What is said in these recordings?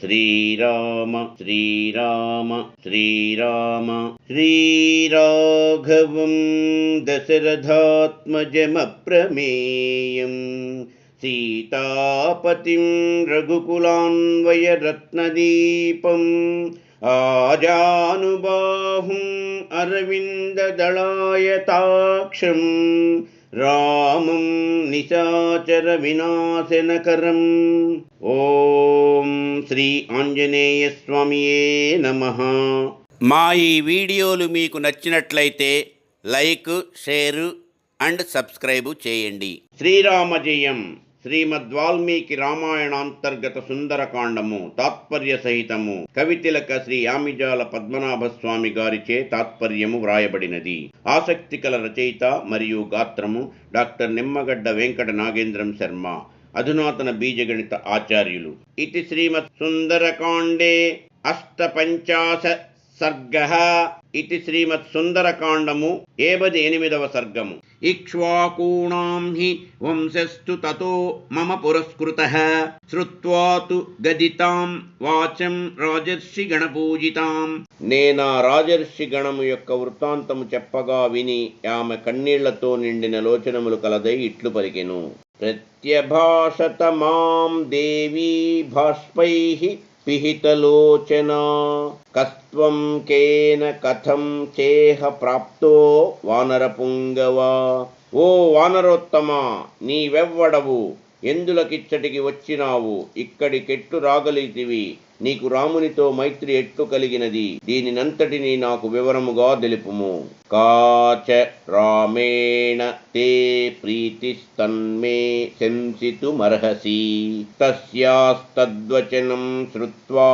శ్రీరామ శ్రీరామ శ్రీరామ శ్రీరాఘవం దశరథాత్మజమప్రమేయం సీతాపతిం రఘుకులాన్వయరత్నదీపం ఆజానుబాహుం అరవిందదళాయతాక్షం రామం నిశాచర వినాశనకరం. ఓం శ్రీ ఆంజనేయ స్వామియే నమః. మా ఈ వీడియోలు మీకు నచ్చినట్లయితే లైక్, షేరు అండ్ సబ్స్క్రైబు చేయండి. శ్రీరామ జయం. శ్రీమద్వాల్మీకి రామాయణాంతర్గత సుందరకాండము తాత్పర్య సహితము కవితిలక శ్రీ యామిజాల పద్మనాభ స్వామి గారిచే తాత్పర్యము వ్రాయబడినది. ఆసక్తికల రచయిత మరియు గాత్రము డాక్టర్ నిమ్మగడ్డ వెంకట నాగేంద్రం శర్మ, అధునాతన బీజగణిత ఆచార్యులు. ఇది శ్రీమత్ సుందరకాండే అష్టపంచాశ సర్గః. ఇది శ్రీమత్ సుందరకాండము 78వ సర్గము. ఇక్ష్వాకూణాం హి వంశస్థు తతో మమ పురస్కృతః శ్రుత్వా తు గదితాం వాచం రాజర్షి గణపూజితాం. నేనా రాజర్షి గణము యొక్క వృత్తాంతము చెప్పగా విని ఆమె కన్నీళ్లతో నిండిన లోచనములు కలదై ఇట్లు పలికెను. ప్రత్యభాషత మాం దేవీ బాష్పైః పిహితలోచనా కస్త్వం కేన కథం చేహ ప్రాప్తో వానరపుంగవా. ఓ వానరోత్తమా, నీవెవ్వడవు? ఎందులకిచ్చటికి వచ్చినావు? ఇక్కడికెట్లు రాగలిగితివి? నీకు రామునితో మైత్రి ఎట్లు కలిగినది? దీనినంతటినీ నాకు వివరముగా తెలుపుము. కాచ రామేణ తే ప్రీతిస్తన్మే శంసితుమర్హసి తస్యాస్తద్వచనం శ్రుత్వా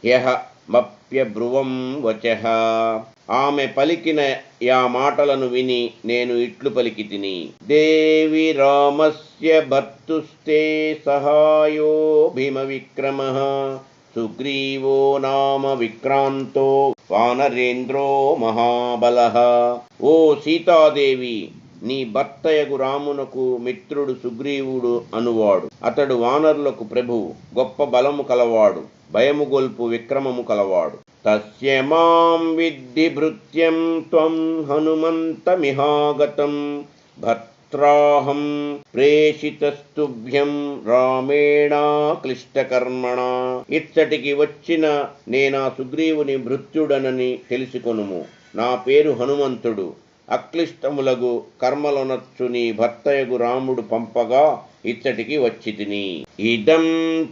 యః మప్యబ్రువం వచః. ఆమె పలికిన యా మాటలను విని నేను ఇట్లు పలికితిని. దేవి రామస్య భర్తుస్తే సహాయో భీమ విక్రమః సుగ్రీవో నామ విక్రాంతో వానరేంద్రో మహాబలః. ఓ సీతాదేవి, నీ భర్తయగు రామునకు మిత్రుడు సుగ్రీవుడు అనువాడు. అతడు వానరులకు ప్రభువు, గొప్ప బలము కలవాడు, భయము గొల్పు విక్రమము కలవాడు. తస్య మాం విద్ధి భృత్యం త్వం హనుమంతమిహాగతం భర్త్రాహం ప్రేషితస్తుభ్యం రామేణ క్లిష్టకర్మణా. ఇచ్చటికి వచ్చిన నేనా సుగ్రీవుని భృత్యుడనని తెలుసుకొనుము. నా పేరు హనుమంతుడు. అక్లిష్టములగు కర్మలొనర్చు నీ భర్తయగు రాముడు పంపగా ఇచ్చటికి వచ్చితిని. ఇదం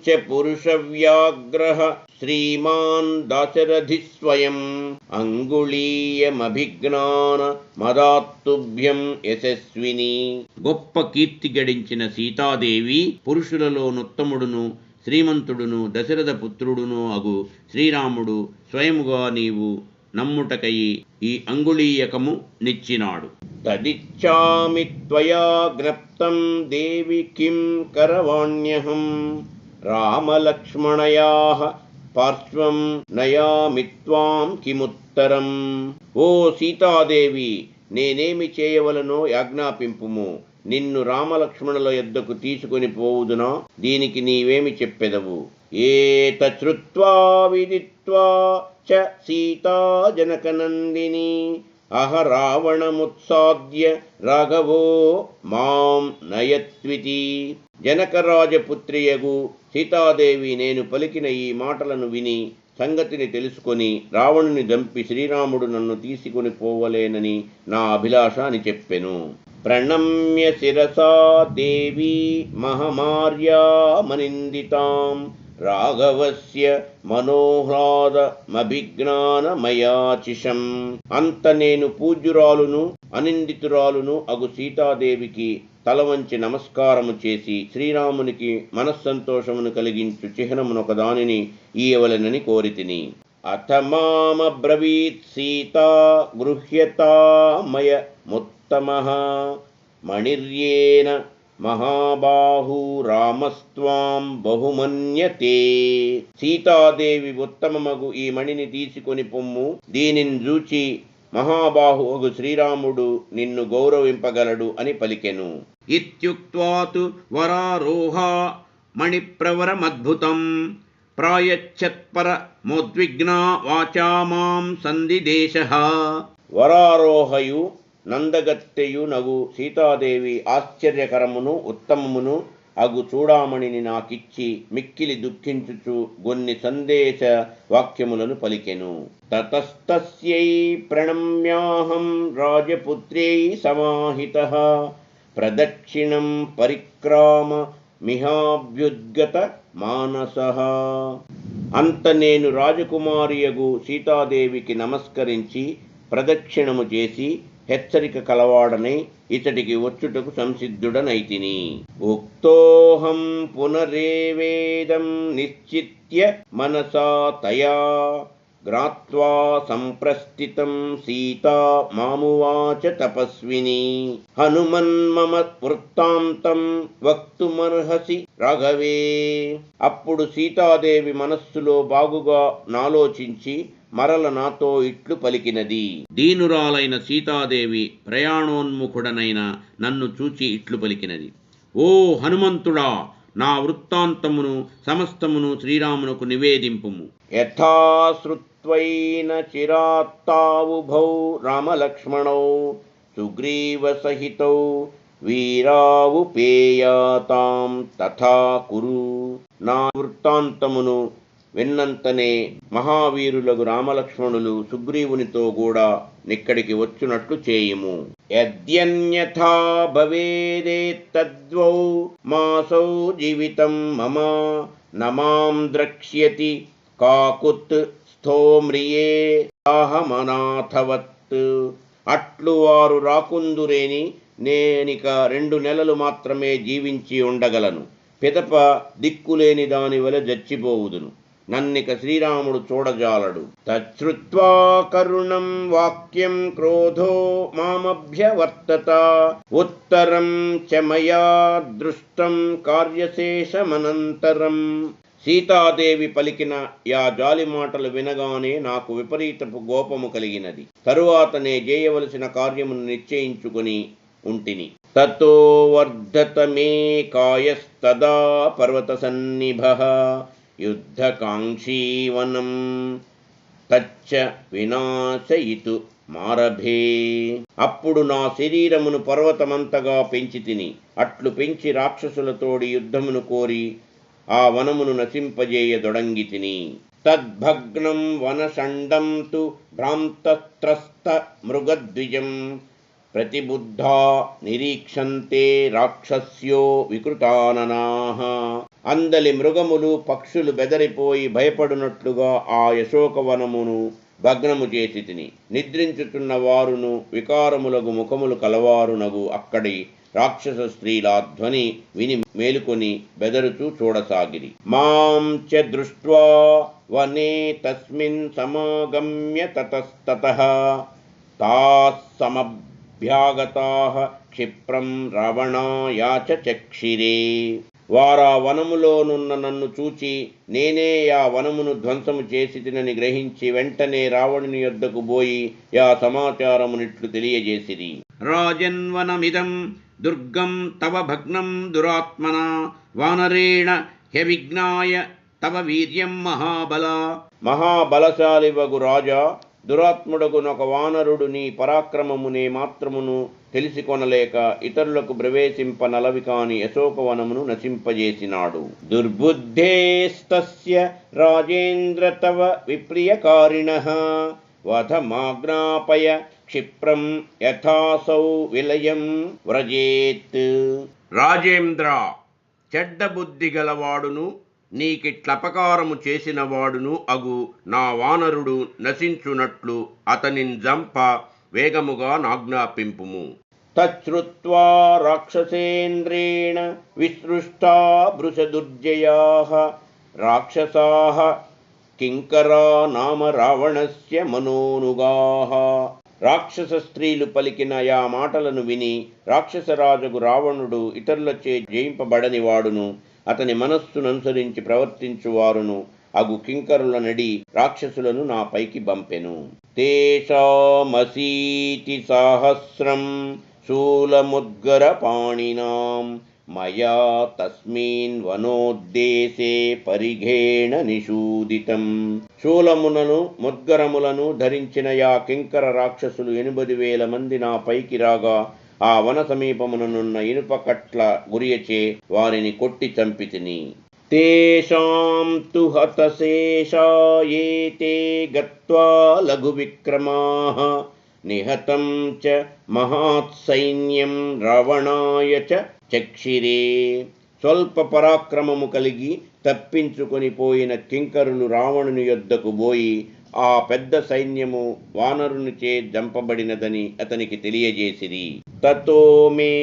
చ పురుష వ్యాఘ్రః శ్రీమాన్ దాశరథి స్వయం అంగుళీయమభిజ్ఞాన మదాత్తుభ్యం యశస్విని. గొప్ప కీర్తి గడించిన సీతాదేవి పురుషులలో నుత్తముడును శ్రీమంతుడును దశరథ పుత్రుడును అగు శ్రీరాముడు స్వయముగా నీవు నమ్ముటకై ఈ అంగుళీయకము నిచ్చినాడు. తదిచ్చామి త్వయా జ్ఞప్తం దేవి కిం కరవాణ్యహం రామలక్ష్మణయాః పార్శ్వం నయామి త్వాం కిముత్తరం. ఓ సీతాదేవి, నేనేమి చేయవలనో ఆజ్ఞాపింపుము. నిన్ను రామలక్ష్మణుల యొద్దకు తీసుకొని పోవుదునా? దీనికి నీవేమి చెప్పెదవు? ఏతశ్రుత్వా విదిత్వా చ సీతా జనకనందిని అహ రావణముత్సాద్య రాఘవో మాం నయత్వితి. జనకరాజపుత్రియగు సీతాదేవి నేను పలికిన ఈ మాటలను విని సంగతిని తెలుసుకొని రావణుని దంపి శ్రీరాముడు నన్ను తీసుకొని పోవలేనని నా అభిలాష అని చెప్పెను. ప్రణమ్య శిరసా దేవీ మహమార్యామనిందితాం రాఘవస్య మనోహ్లాదమభిజ్ఞానమయాచిషం. అంత నేను పూజ్యురాలును అనిందితురాలును అగు సీతాదేవికి తల వంచి నమస్కారము చేసి శ్రీరామునికి మనస్సంతోషమును కలిగించు చిహ్నమునొక దానిని ఇయ్యవలెనని కోరితిని. అథ మామబ్రవీత్ సీతా గృహ్యతామయ ముత్తమః మణిర్యేన మహాబాహు రామస్త్వాం బహుమన్యతే. సీతాదేవి ఉత్తమమగు ఈ మణిని తీసుకొని పొమ్ము. దీనిని చూచి మహాబాహు అగు శ్రీరాముడు నిన్ను గౌరవింపగలడు అని పలికెను. ఇత్యుక్త్వా తు వరారోహ మణిప్రవరమద్భుతం ప్రాయచ్చత్పరమోద్విగ్నా వాచా మాం సందిదేశః. వరారోహయు నందగత్తెయు నగు సీతాదేవి ఆశ్చర్యకరమును ఉత్తమమును అగు చూడామణిని నాకిచ్చి మిక్కిలి దుఃఖించుచు కొన్ని సందేశ వాక్యములను పలికెను. తతస్తస్యై ప్రణమ్యాహం రాజపుత్ర్యై సమాహితః ప్రదక్షిణం పరిక్రామ మిహాభ్యుద్గత మానసః. అంత నేను రాజకుమారియగు సీతాదేవికి నమస్కరించి ప్రదక్షిణము చేసి హెచ్చరిక కలవాడనై ఇతడికి వచ్చుటకు సంసిద్ధుడనైతిని. ఉక్తోహం పునరేవేదం నిశ్చిత్య మనసా తయా గ్రాత్వా సంప్రస్థితం సీతా మామువాచ తపస్విని హనుమన్మమ వృత్తాంతం వక్తుమర్హసి రాఘవే. అప్పుడు సీతాదేవి మనస్సులో బాగుగా నాలోచించి మరల నాతో ఇట్లు పలికినది. దీనురాలైన సీతాదేవి ప్రయాణోన్ముఖుడనైన నన్ను చూచి ఇట్లు పలికినది. ఓ హనుమంతుడా, నా వృత్తాంతమును సమస్తమును శ్రీరామునకు నివేదింపుము. యథా శ్రుత్వైన చిరాత్తావుభౌ రామలక్ష్మణౌ సుగ్రీవ సహితౌ వీరావుపేయాతాం తథా కురు. నా వృత్తాంతమును విన్నంతనే మహావీరులకు రామలక్ష్మణులు సుగ్రీవునితో కూడా నిక్కడికి వచ్చునట్లు చేయుము. యద్యన్యథా భవేదేత్తద్వౌ మాసౌ జీవితం మమ నమాం ద్రక్ష్యతి కాకుత్ స్థోమ్రియే సాహమనాథవత్. అట్లు వారు రాకుందురేని నేనిక 2 నెలలు మాత్రమే జీవించి ఉండగలను. పిదప దిక్కులేని దాని వలె జచ్చిపోవుదును. నన్నిక శ్రీరాముడు చూడజాలడు. తచ్చుత్వా కరుణం వాక్యం క్రోధో మామభ్యవర్తత ఉత్తరం చ మయా దృష్టం కార్యశేషమనంతరం. సీతాదేవి పలికిన యా జాలి మాటలు వినగానే నాకు విపరీతపు కోపము కలిగినది. తరువాతనే చేయవలసిన కార్యమును నిశ్చయించుకొని ఉంటిని. తతో వర్ధత మే కాయస్తదా పర్వత సన్నిభః యుద్ధకాంక్షీవనం తచ్చ వినాశయితు మారభే. అప్పుడు నా శరీరమును పర్వతమంతగా పెంచి తిని, అట్లు పెంచి రాక్షసులతోడి యుద్ధమును కోరి ఆ వనమును నశింపజేయదొడంగి తిని. తద్భగ్నం వనషండం తు భ్రాంతత్రస్త మృగద్విజం ప్రతిబుద్ధా నిరీక్షంతే రాక్షస్యో వికృతాననాః. అందలి మృగములు పక్షులు బెదరిపోయి భయపడునట్లుగా ఆ యశోకవనమును భగ్నము చేసి తిని. నిద్రించుతున్న వారును వికారములగు ముఖములు కలవారునగు అక్కడి రాక్షస స్త్రీల ధ్వని విని మేలుకొని బెదరుచూ చూడసాగిరి. మాం చ దృష్ట్వా వనే తస్మిన్ సమాగమ్య తతస్తతః తాః సమభ్యాగతాః క్షిప్రం రావణాయాచ చక్షిరే. వారా వనములోనున్న నన్ను చూచి నేనే యా వనమును ధ్వంసము చేసి తినని గ్రహించి వెంటనే రావణుని యొద్దకు పోయి యా సమాచారమునిట్లు తెలియజేసిరి. రాజన్వనమిదం దుర్గం తవ భగ్నం దురాత్మన వానరేణ హ్యవిజ్ఞాయ తవ వీర్యం మహాబల. మహాబలశాలివగు రాజా, దురాత్ముడగునొక వానరుడు నీ పరాక్రమమునే మాత్రమును తెలిసికొనలేక ఇతరులకు ప్రవేశింప నలవి కాని అశోకవనమును నశింపజేసినాడు. దుర్బుద్ధేస్తస్య రాజేంద్ర తవ విప్రియకారిణః వధమాజ్ఞాపయ క్షిప్రం యథాసౌ విలయం వ్రజేత్. రాజేంద్ర, చెడ్డ బుద్ధి గలవాడును నీకిట్లపకారము చేసినవాడును అగు నా వానరుడు నశించునట్లు అతనిని జంప వేగముగా నాజ్ఞాపింపుము. తచ్చుత్వా రాక్షసేంద్రేణ విసృష్టా భృశదుర్జయాః రాక్షసాః కింకరా నామ రావణస్య మనోనుగాః. రాక్షస స్త్రీలు పలికిన యా మాటలను విని రాక్షసరాజగు రావణుడు ఇతరులచే జయింపబడని వాడును అతని మనస్సుననుసరించి ప్రవర్తించువారును అగు కింకరుల నడి రాక్షసులను నా పైకి బంపెను. తేషామసీతి సాహస్రం శూలముద్గరపాణినాం మయా తస్మిన్ వనోద్దేశే పరిఘేణ నిషూదితం. శూలములను ముద్గరములను ధరించిన యా కింకర రాక్షసులు 80,000 మంది నా పైకి రాగా ఆ వన సమీపముననున్న ఇనుప కట్ల గురియచే వారిని కొట్టి చంపితిని. తేషాం తు హతశేషా ఏతే గత్వా లఘు విక్రమాః నిహతం చ మహాత్సైన్యం రావణాయ చ చక్షిరే. స్వల్ప పరాక్రమము కలిగి తప్పించుకొని పోయిన కింకరులు రావణుని యొద్దకు పోయి ఆ పెద్ద సైన్యము వానరునిచే జంపబడినదని అతనికి తెలియజేసిరి. తతో మే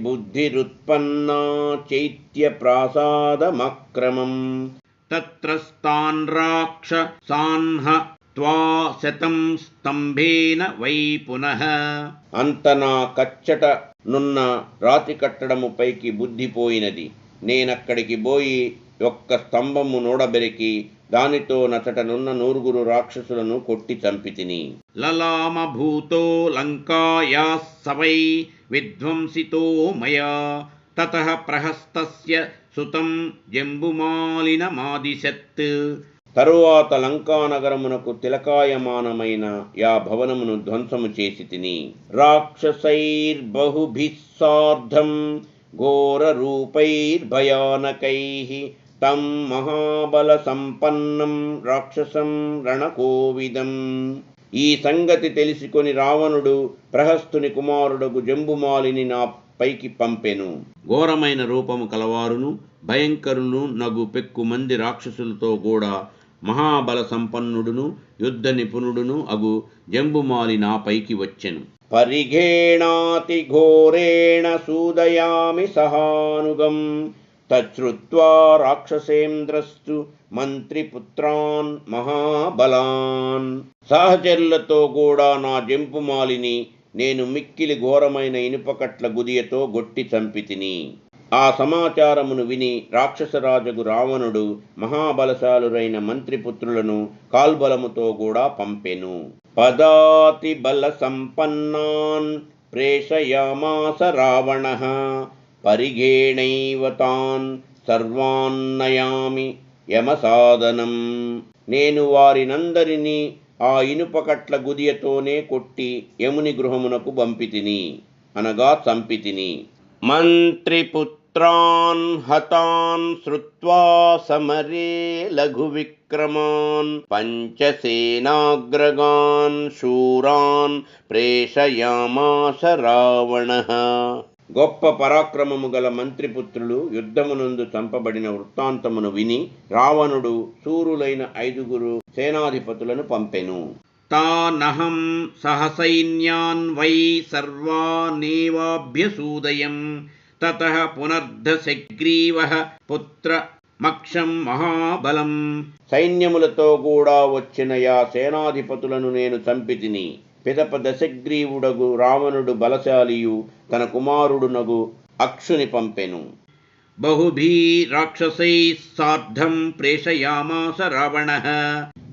బుద్ధిరుత్పన్నా చైత్య ప్రాసాదమక్రమం తత్రస్తాన్ రాక్షసాన్హ త్వా శతం స్తంభేన వై పునః. అంత నా కచ్చట నున్న రాతి కట్టడము పైకి బుద్ధిపోయినది. నేనక్కడికి పోయి ఒక్క స్తంభము నూడబెరికి దానితో నచటనున్న 9 రాక్షసులను కొట్టి చంపితిని. లలామ భూతో లంకాయా సవై విధ్వంసితో మయా తతః ప్రహస్తస్య సుతం జంబుమాలినమాదిశత్. తరువాత లంకానగరమునకు తిలకాయమానమైన యా భవనమును ధ్వంసము చేసి తిని. రాక్షసైర్బహుభిః సార్ధం ఘోరరూపైర్భయానకైః తం మహాబల సంపన్నం రాక్షసం రణకోవిదం. ఈ సంగతి తెలుసుకొని రావణుడు ప్రహస్తుని కుమారుడగు జంబుమాలిని నా పైకి పంపెను. ఘోరమైన రూపము కలవారును భయంకరును నగు పెక్కుమంది రాక్షసులతో కూడా మహాబల సంపన్నుడును యుద్ధ నిపుణుడును అగు జంబుమాలి నా పైకి వచ్చెను. పరిఘేణాతి ఘోరేణ సూదయామి సహానుగం తచ్రుత్వా రాక్షసేంద్రస్తు మంత్రిపుత్రాన్ మహాబలాన్. సహచరులతో కూడా నా జంబుమాలిని నేను మిక్కిలి ఘోరమైన ఇనుపకట్ల గుదియతో గొట్టి చంపితిని. ఆ సమాచారమును విని రాక్షసరాజగు రావణుడు మహాబలశాలురైన మంత్రిపుత్రులను కాల్బలముతో కూడా పంపెను. పదాతి బల సంపన్నాన్ ప్రేషయామాస రావణః పరిఘేణైవ తాన్ సర్వాన్నయామి యమసాదనం. నేను వారినందరినీ ఆ ఇనుపకట్ల గుదియతోనే కొట్టి యముని గృహమునకు పంపితిని, అనగా చంపితిని. మంత్రిపుత్రాన్ హతాన్ శ్రుత్వా సమరే లఘు విక్రమాన్ పంచసేనాగ్రగాన్ శూరాన్ ప్రేషయామాస రావణః. గొప్ప పరాక్రమము గల మంత్రిపుత్రులు యుద్ధమునందు చంపబడిన వృత్తాంతమును విని రావణుడు శూరులైన 5 సేనాధిపతులను పంపెను. తానహం సహసైన్యాన్ వై సర్వానేవాభ్యసూదయం తతః పునర్దశగ్రీవః పుత్ర మక్షం మహాబలం. సైన్యములతో కూడా వచ్చిన యా సేనాధిపతులను నేను చంపితిని. పిదప దశగ్రీవుడగు రావణుడు బలశాలియు తన కుమారుడునగు అక్షుని పంపెను. బహుభీ రాక్షసైః సార్ధం ప్రేషయామాస రావణః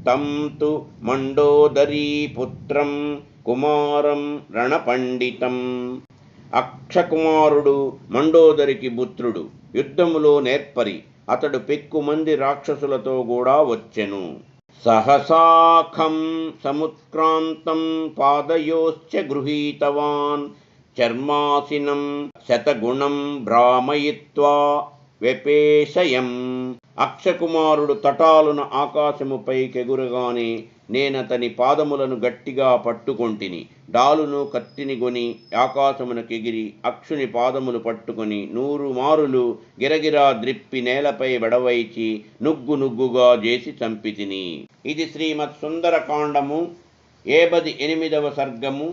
తం తు మండోదరీ పుత్రం కుమారం రణపండితం. అక్షకుమారుడు మండోదరికి పుత్రుడు, యుద్ధములో నేర్పరి. అతడు పెక్కుమంది రాక్షసులతో కూడా వచ్చెను. సహసాఖం సముత్క్రాంతం పాదయోశ్చ గృహీతవాన్ చర్మాసినం శతగుణం భ్రామయిత్వా వ్యపేశయం. అక్షకుమారుడు తటాలున ఆకాశముపైకెగురగానే నేనతని పాదములను గట్టిగా పట్టుకొంటిని. డాలును కత్తిని గొని ఆకాశమునకెగిరి అక్షుని పాదములు పట్టుకొని 100 మారులు గిరగిరా ద్రిప్పి నేలపై బడవైచి నుగ్గు నుగ్గుగా చేసి చంపితిని. ఇది శ్రీమత్ సుందరకాండము 78వ సర్గము.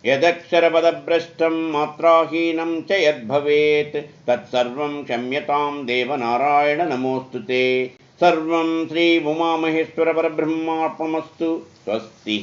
యదక్షరపదభ్రష్టం మాత్రాహీనం చ యద్భవేత్ తత్సర్వం క్షమ్యతాం దేవనారాయణ నమోస్తుతే. సర్వం శ్రీ ఉమామహేశ్వర పరబ్రహ్మార్పణమస్తు. స్వస్తి.